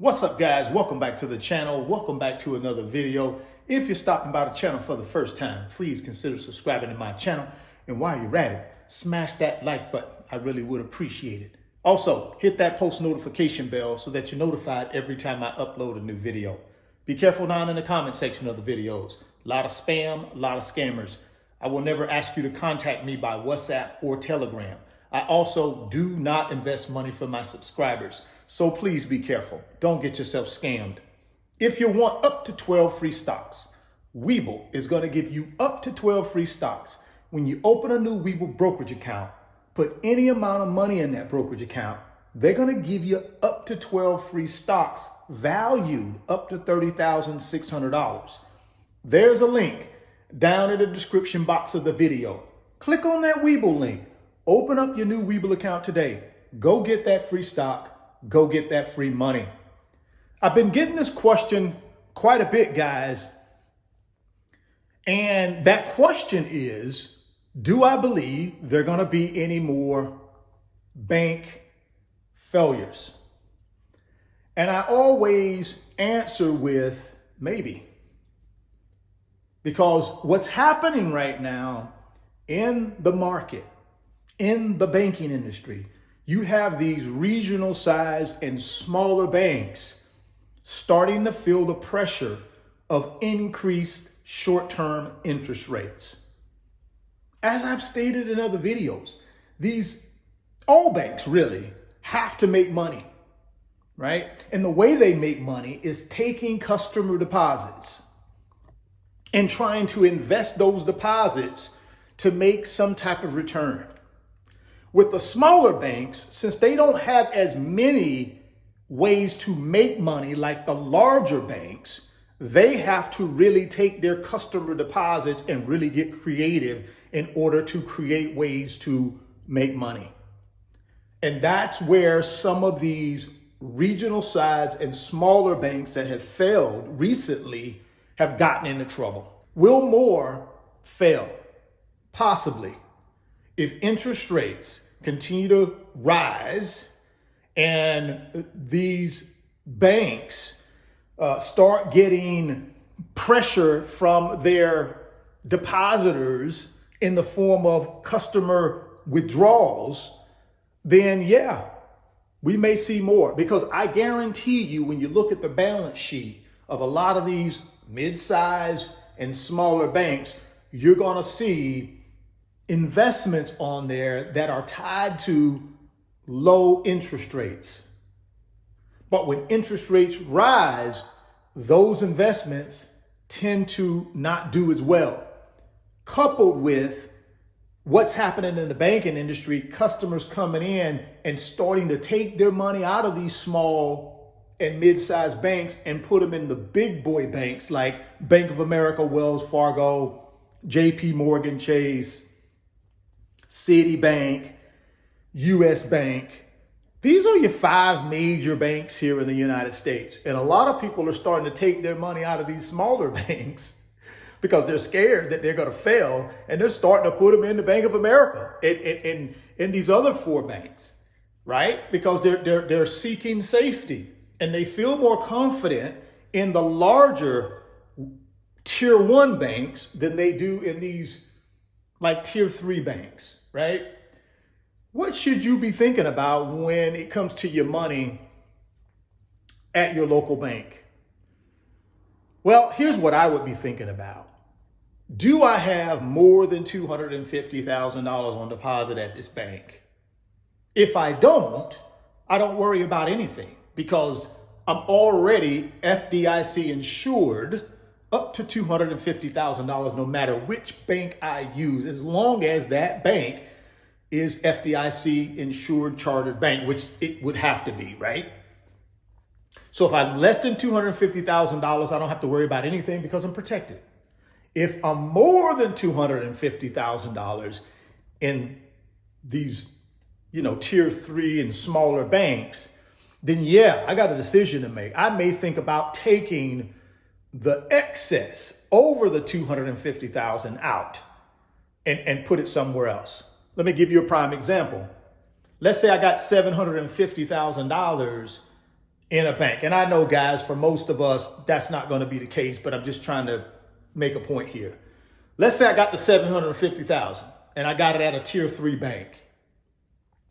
What's up, guys? Welcome back to the channel. Welcome back to another video. If you're stopping by the channel for the first time, please consider subscribing to my channel. And while you're at it, smash that like button. I really would appreciate it. Also, hit that post notification bell so that you're notified every time I upload a new video. Be careful down in the comment section of the videos. A lot of spam, a lot of scammers. I will never ask you to contact me by WhatsApp or Telegram. I also do not invest money for my subscribers. So please be careful. Don't get yourself scammed. If you want up to 12 free stocks, Webull is going to give you up to 12 free stocks. When you open a new Webull brokerage account, put any amount of money in that brokerage account, they're going to give you up to 12 free stocks valued up to $30,600. There's a link down in the description box of the video. Click on that Webull link. Open up your new Webull account today. Go get that free stock. Go get that free money. I've been getting this question quite a bit, guys. And that question is, do I believe there are going to be any more bank failures? And I always answer with maybe. Because what's happening right now in the market, in the banking industry, you have these regional size and smaller banks starting to feel the pressure of increased short-term interest rates. As I've stated in other videos, all banks really have to make money, right? And the way they make money is taking customer deposits and trying to invest those deposits to make some type of return. With the smaller banks, since they don't have as many ways to make money like the larger banks, they have to really take their customer deposits and really get creative in order to create ways to make money. And that's where some of these regional size and smaller banks that have failed recently have gotten into trouble. Will more fail? Possibly. If interest rates continue to rise and these banks start getting pressure from their depositors in the form of customer withdrawals, then yeah, we may see more. Because I guarantee you, when you look at the balance sheet of a lot of these mid-size and smaller banks, you're going to see investments on there that are tied to low interest rates. But when interest rates rise, those investments tend to not do as well. Coupled with what's happening in the banking industry, customers coming in and starting to take their money out of these small and mid-sized banks and put them in the big boy banks like Bank of America, Wells Fargo, JP Morgan Chase, Citibank, US Bank. These are your 5 major banks here in the United States. And a lot of people are starting to take their money out of these smaller banks because they're scared that they're going to fail. And they're starting to put them in the Bank of America and in these other 4 banks, right? Because they're seeking safety and they feel more confident in the larger tier 1 banks than they do in these like tier 3 banks, right? What should you be thinking about when it comes to your money at your local bank? Well, here's what I would be thinking about. Do I have more than $250,000 on deposit at this bank? If I don't worry about anything because I'm already FDIC insured up to $250,000 no matter which bank I use, as long as that bank is FDIC insured chartered bank, which it would have to be, right? So if I'm less than $250,000, I don't have to worry about anything because I'm protected. If I'm more than $250,000 in these, tier 3 and smaller banks, then yeah, I got a decision to make. I may think about taking the excess over the $250,000 out and put it somewhere else. Let me give you a prime example. Let's say I got $750,000 in a bank. And I know, guys, for most of us, that's not going to be the case, but I'm just trying to make a point here. Let's say I got the $750,000 and I got it at a tier 3 bank.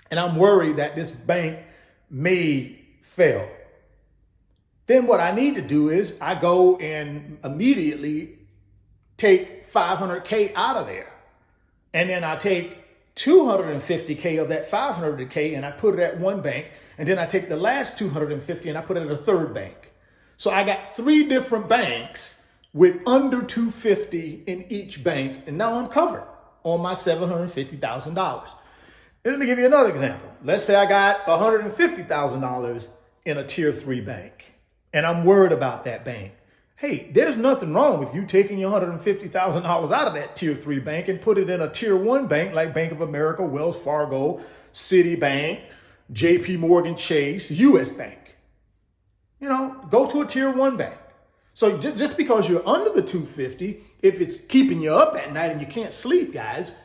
And I'm worried that this bank may fail. Then what I need to do is I go and immediately take $500K out of there. And then I take $250K of that $500K and I put it at one bank. And then I take the last $250 and I put it at a third bank. So I got 3 different banks with under $250 in each bank. And now I'm covered on my $750,000. Let me give you another example. Let's say I got $150,000 in a tier 3 bank and I'm worried about that bank. Hey, there's nothing wrong with you taking your $150,000 out of that tier 3 bank and put it in a tier 1 bank like Bank of America, Wells Fargo, Citibank, JP Morgan Chase, US Bank. Go to a tier 1 bank. So just because you're under the 250, if it's keeping you up at night and you can't sleep, guys,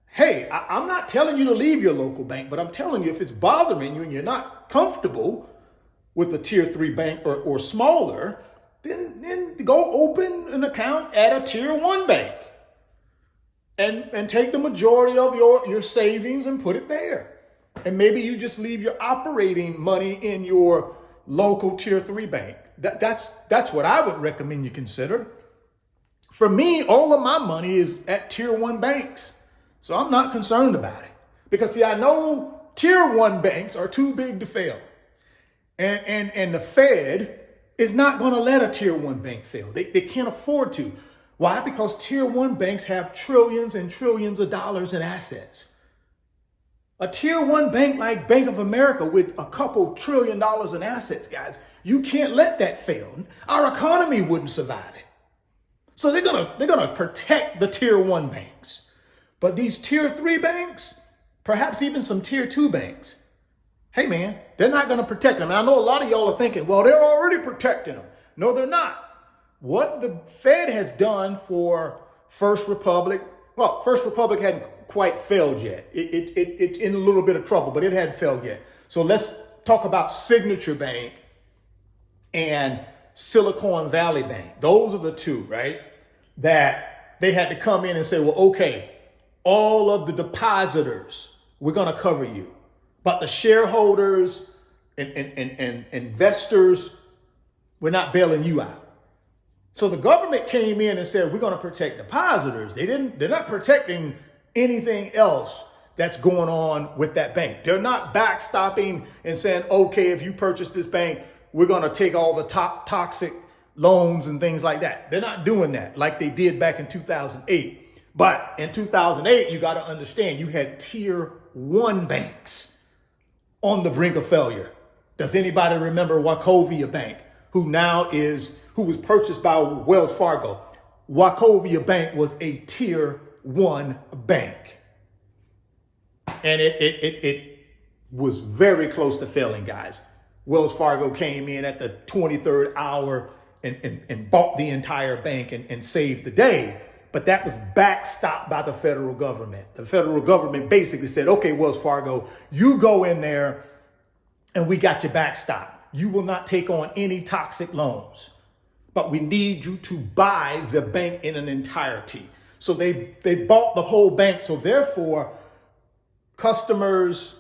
hey, I'm not telling you to leave your local bank, but I'm telling you if it's bothering you and you're not comfortable with the tier 3 bank or smaller, then go open an account at a tier 1 bank and take the majority of your savings and put it there. And maybe you just leave your operating money in your local tier 3 bank. That's what I would recommend you consider. For me, all of my money is at tier 1 banks. So I'm not concerned about it because see, I know tier 1 banks are too big to fail. And the Fed is not going to let a tier 1 bank fail. They can't afford to. Why? Because tier 1 banks have trillions and trillions of dollars in assets. A tier 1 bank like Bank of America with a couple $1 trillion in assets, guys, you can't let that fail. Our economy wouldn't survive it. So they're gonna protect the tier 1 banks. But these tier 3 banks, perhaps even some tier 2 banks, hey man, they're not going to protect them. And I know a lot of y'all are thinking, well, they're already protecting them. No, they're not. What the Fed has done for First Republic, well, First Republic hadn't quite failed yet. It's in a little bit of trouble, but it hadn't failed yet. So let's talk about Signature Bank and Silicon Valley Bank. Those are the two, right? That they had to come in and say, well, okay, all of the depositors, we're going to cover you. But the shareholders and investors, we're not bailing you out. So the government came in and said, we're going to protect depositors. They're not protecting anything else that's going on with that bank. They're not backstopping and saying, okay, if you purchase this bank, we're going to take all the toxic loans and things like that. They're not doing that like they did back in 2008. But in 2008, you got to understand, you had tier 1 banks on the brink of failure. Does anybody remember Wachovia Bank, who was purchased by Wells Fargo? Wachovia Bank was a tier 1 bank. And it was very close to failing, guys. Wells Fargo came in at the 23rd hour and bought the entire bank and saved the day. But that was backstopped by the federal government. The federal government basically said, okay, Wells Fargo, you go in there and we got you backstopped. You will not take on any toxic loans, but we need you to buy the bank in an entirety. So they bought the whole bank. So therefore, customers,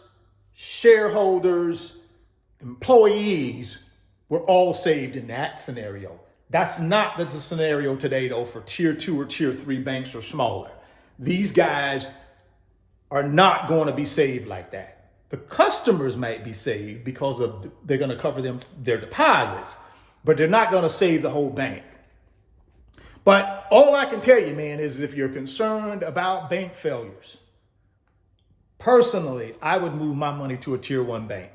shareholders, employees were all saved in that scenario. That's not the scenario today, though, for tier 2 or tier 3 banks or smaller. These guys are not going to be saved like that. The customers might be saved because they're going to cover their deposits, but they're not going to save the whole bank. But all I can tell you, man, is if you're concerned about bank failures, personally, I would move my money to a tier 1 bank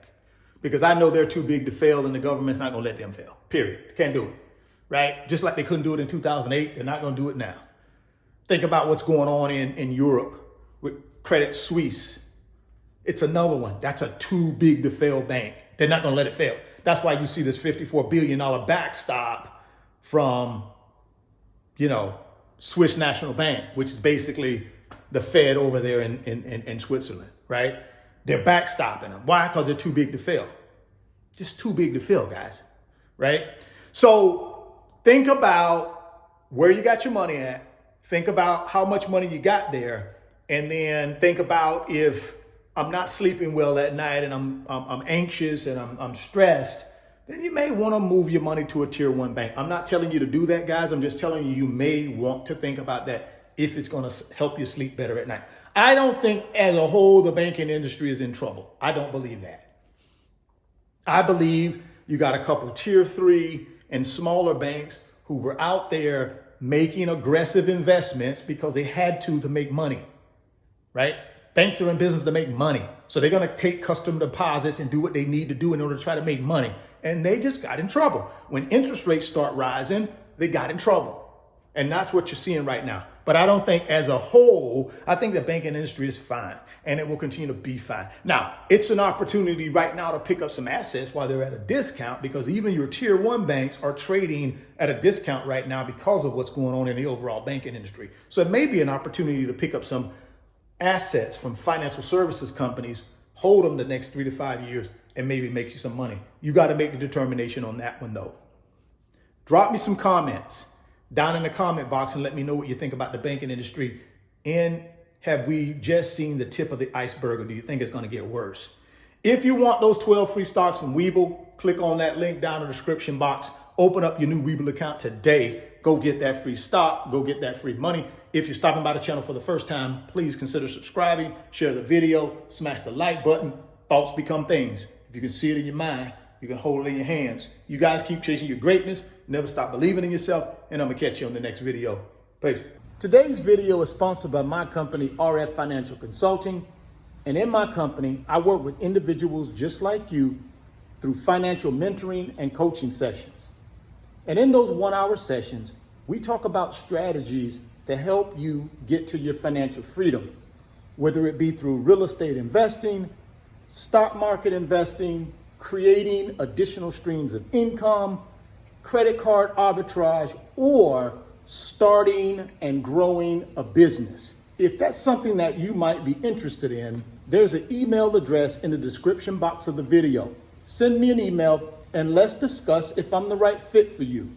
because I know they're too big to fail and the government's not going to let them fail, period. Can't do it. Right? Just like they couldn't do it in 2008, they're not going to do it now. Think about what's going on in Europe with Credit Suisse. It's another one. That's a too big to fail bank. They're not going to let it fail. That's why you see this $54 billion backstop from, Swiss National Bank, which is basically the Fed over there in Switzerland, right? They're backstopping them. Why? Because they're too big to fail. Just too big to fail, guys, right? So think about where you got your money at. Think about how much money you got there. And then think about, if I'm not sleeping well at night and I'm anxious and I'm stressed, then you may want to move your money to a tier 1 bank. I'm not telling you to do that, guys. I'm just telling you, you may want to think about that if it's going to help you sleep better at night. I don't think as a whole the banking industry is in trouble. I don't believe that. I believe you got a couple tier 3 and smaller banks who were out there making aggressive investments because they had to make money, right? Banks are in business to make money. So they're going to take customer deposits and do what they need to do in order to try to make money. And they just got in trouble. When interest rates start rising, they got in trouble. And that's what you're seeing right now. But I don't think as a whole, I think the banking industry is fine and it will continue to be fine. Now, it's an opportunity right now to pick up some assets while they're at a discount, because even your tier 1 banks are trading at a discount right now because of what's going on in the overall banking industry. So it may be an opportunity to pick up some assets from financial services companies, hold them the next 3 to 5 years, and maybe make you some money. You got to make the determination on that one, though. Drop me some comments down in the comment box and let me know what you think about the banking industry. And have we just seen the tip of the iceberg, or do you think it's going to get worse? If you want those 12 free stocks from Webull, click on that link down in the description box. Open up your new Webull account today. Go get that free stock. Go get that free money. If you're stopping by the channel for the first time, please consider subscribing, share the video, smash the like button. Thoughts become things. If you can see it in your mind, you can hold it in your hands. You guys keep chasing your greatness. Never stop believing in yourself. And I'm going to catch you on the next video. Peace. Today's video is sponsored by my company, RF Financial Consulting. And in my company, I work with individuals just like you through financial mentoring and coaching sessions. And in those 1-hour sessions, we talk about strategies to help you get to your financial freedom, whether it be through real estate investing, stock market investing, creating additional streams of income, credit card arbitrage, or starting and growing a business. If that's something that you might be interested in, there's an email address in the description box of the video. Send me an email and let's discuss if I'm the right fit for you.